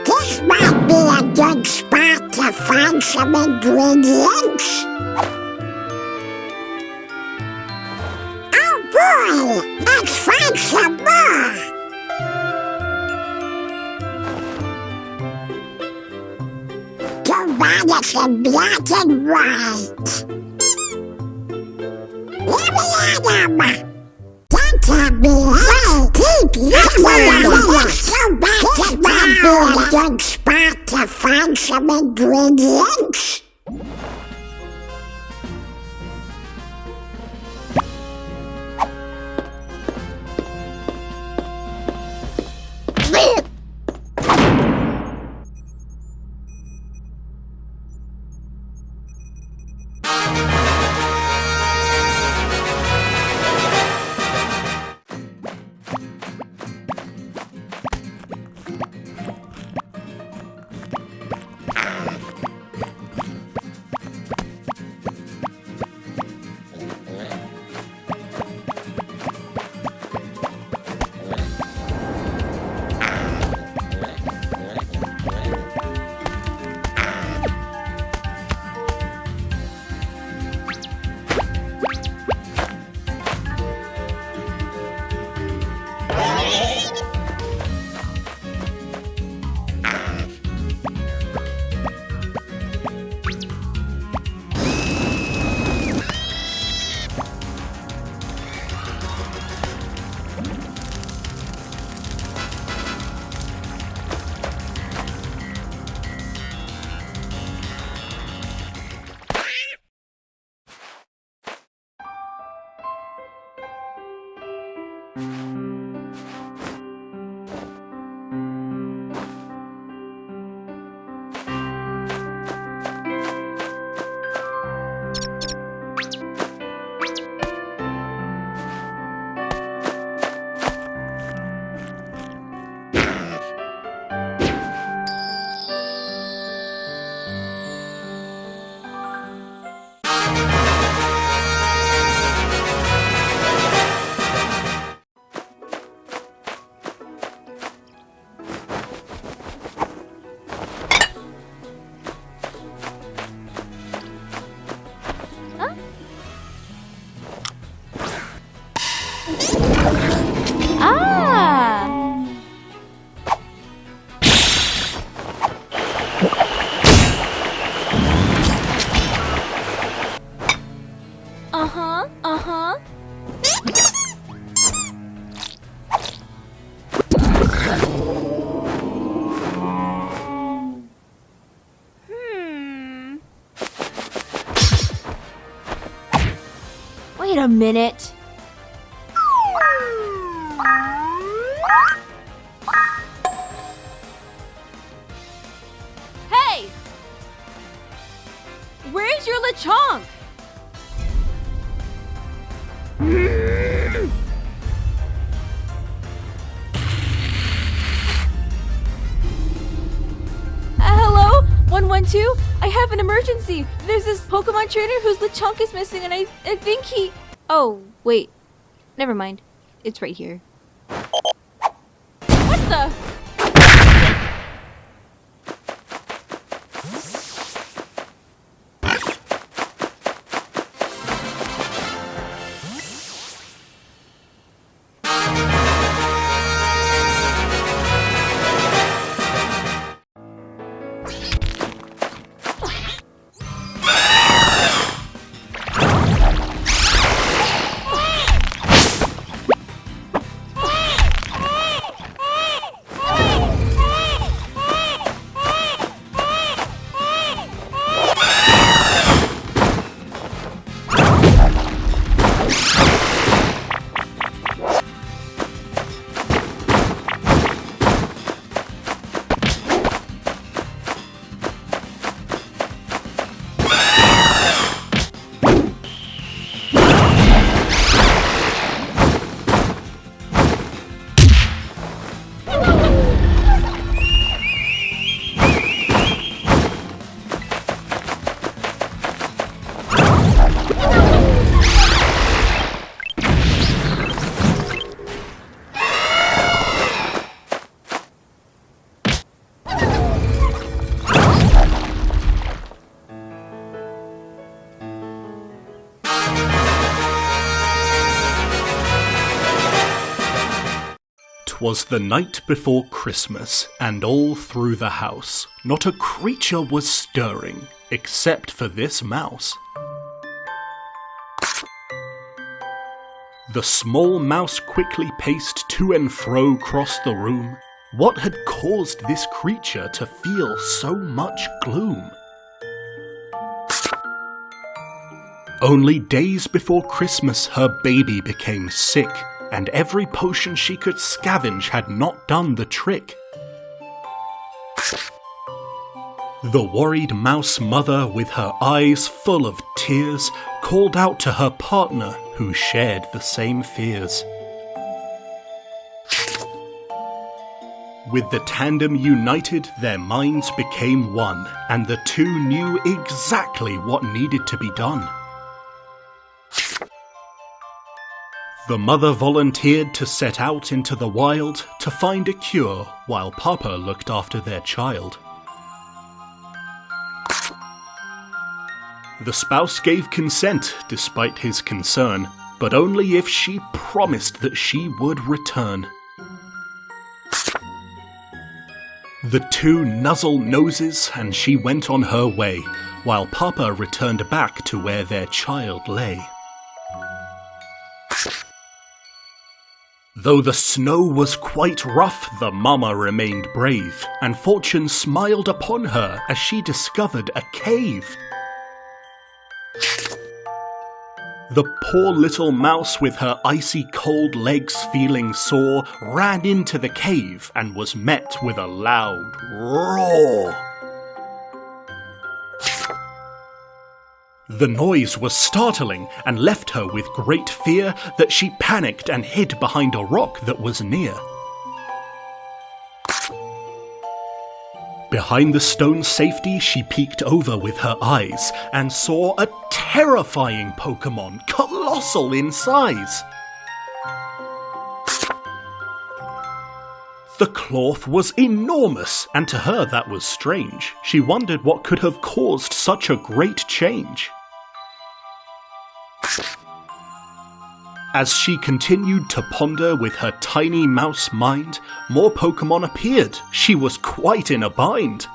This might be a good spot to find some ingredients. Oh boy, let's find some more. Too bad it's in black and white. Let me at 'em. Don't tell me, hey, let's go back to might be a good spot to find some ingredients. Wait a minute. Hey! Where's your Lechonk? Hello? 112? I have an emergency. There's this Pokemon trainer whose Lechonk is missing and I think he... Oh, wait. Never mind. It's right here. What the? It was the night before Christmas, and all through the house, not a creature was stirring, except for this mouse. The small mouse quickly paced to and fro across the room. What had caused this creature to feel so much gloom? Only days before Christmas her baby became sick, and every potion she could scavenge had not done the trick. The worried mouse mother, with her eyes full of tears, called out to her partner, who shared the same fears. With the tandem united, their minds became one, and the two knew exactly what needed to be done. The mother volunteered to set out into the wild to find a cure, while Papa looked after their child. The spouse gave consent despite his concern, but only if she promised that she would return. The two nuzzled noses and she went on her way, while Papa returned back to where their child lay. Though the snow was quite rough, the mama remained brave, and fortune smiled upon her as she discovered a cave. The poor little mouse, with her icy cold legs feeling sore, ran into the cave and was met with a loud roar. The noise was startling and left her with great fear that she panicked and hid behind a rock that was near. Behind the stone safety, she peeked over with her eyes and saw a terrifying Pokémon, colossal in size. The cloth was enormous, and to her that was strange. She wondered what could have caused such a great change. As she continued to ponder with her tiny mouse mind, more Pokémon appeared. She was quite in a bind.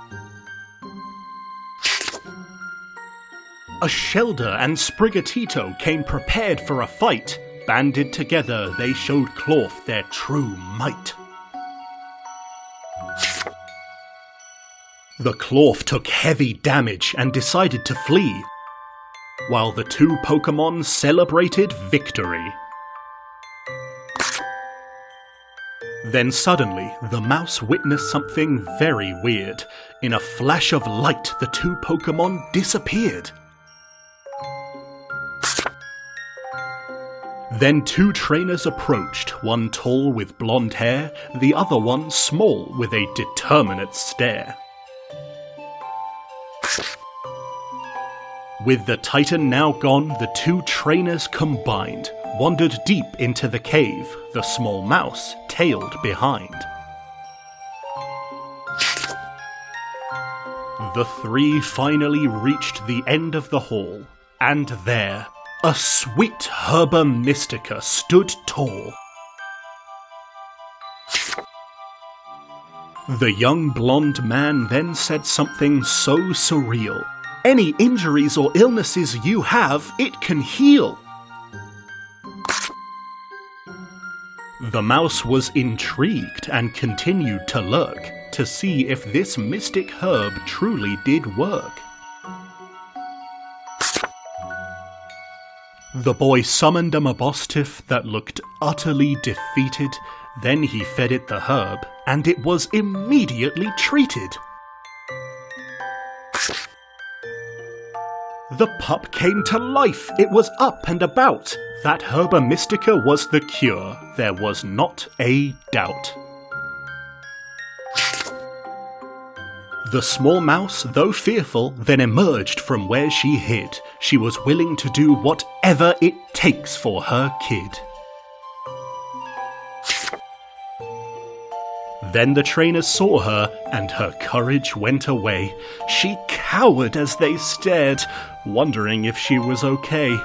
A Shelder and Sprigatito came prepared for a fight. Banded together, they showed Cloth their true might. The Cloth took heavy damage and decided to flee, while the two Pokémon celebrated victory. Then suddenly, the mouse witnessed something very weird. In a flash of light, the two Pokémon disappeared. Then two trainers approached, one tall with blonde hair, the other one small with a determinate stare. With the Titan now gone, the two trainers combined, wandered deep into the cave, the small mouse tailed behind. The three finally reached the end of the hall, and there, a sweet Herba Mystica stood tall. The young blonde man then said something so surreal. Any injuries or illnesses you have, it can heal. The mouse was intrigued and continued to lurk to see if this mystic herb truly did work. The boy summoned a Mabostiff that looked utterly defeated. Then he fed it the herb, and it was immediately treated. The pup came to life. It was up and about. That Herba Mystica was the cure. There was not a doubt. The small mouse, though fearful, then emerged from where she hid. She was willing to do whatever it takes for her kid. Then the trainers saw her, and her courage went away. She cowered as they stared, wondering if she was okay.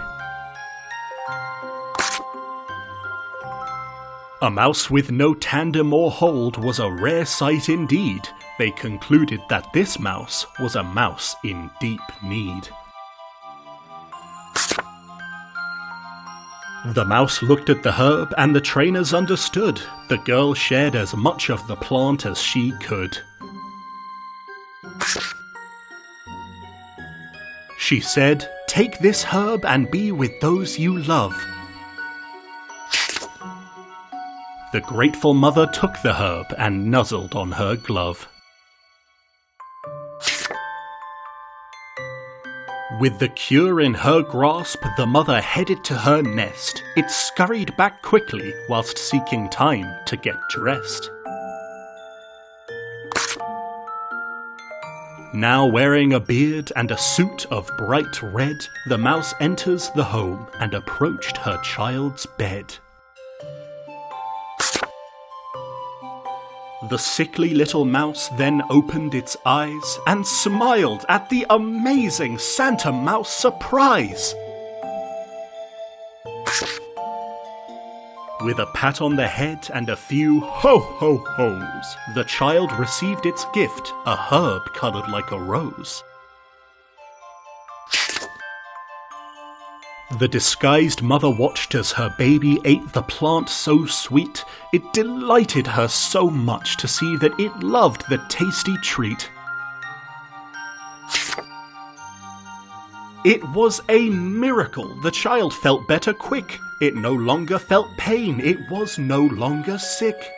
A mouse with no tandem or hold was a rare sight indeed. They concluded that this mouse was a mouse in deep need. The mouse looked at the herb and the trainers understood. The girl shared as much of the plant as she could. She said, "Take this herb and be with those you love." The grateful mother took the herb and nuzzled on her glove. With the cure in her grasp, the mother headed to her nest. It scurried back quickly whilst seeking time to get dressed. Now wearing a beard and a suit of bright red, the mouse enters the home and approached her child's bed. The sickly little mouse then opened its eyes and smiled at the amazing Santa Mouse surprise. With a pat on the head and a few ho-ho-hos, the child received its gift, a herb coloured like a rose. The disguised mother watched as her baby ate the plant so sweet. It delighted her so much to see that it loved the tasty treat. It was a miracle. The child felt better quick. It no longer felt pain. It was no longer sick.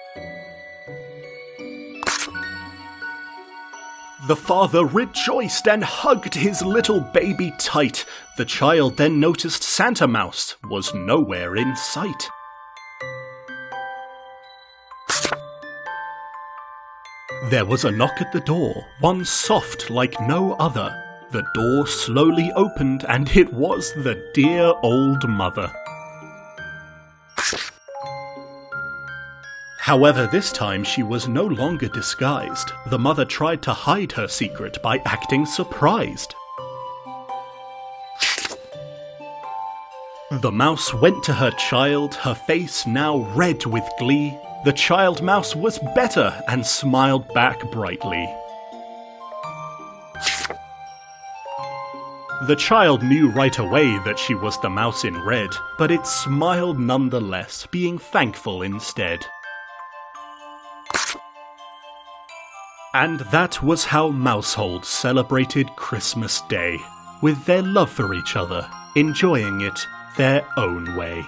The father rejoiced and hugged his little baby tight. The child then noticed Santa Mouse was nowhere in sight. There was a knock at the door, one soft like no other. The door slowly opened and it was the dear old mother. However, this time she was no longer disguised. The mother tried to hide her secret by acting surprised. The mouse went to her child, her face now red with glee. The child mouse was better and smiled back brightly. The child knew right away that she was the mouse in red, but it smiled nonetheless, being thankful instead. And that was how Mousehold celebrated Christmas Day, with their love for each other, enjoying it their own way.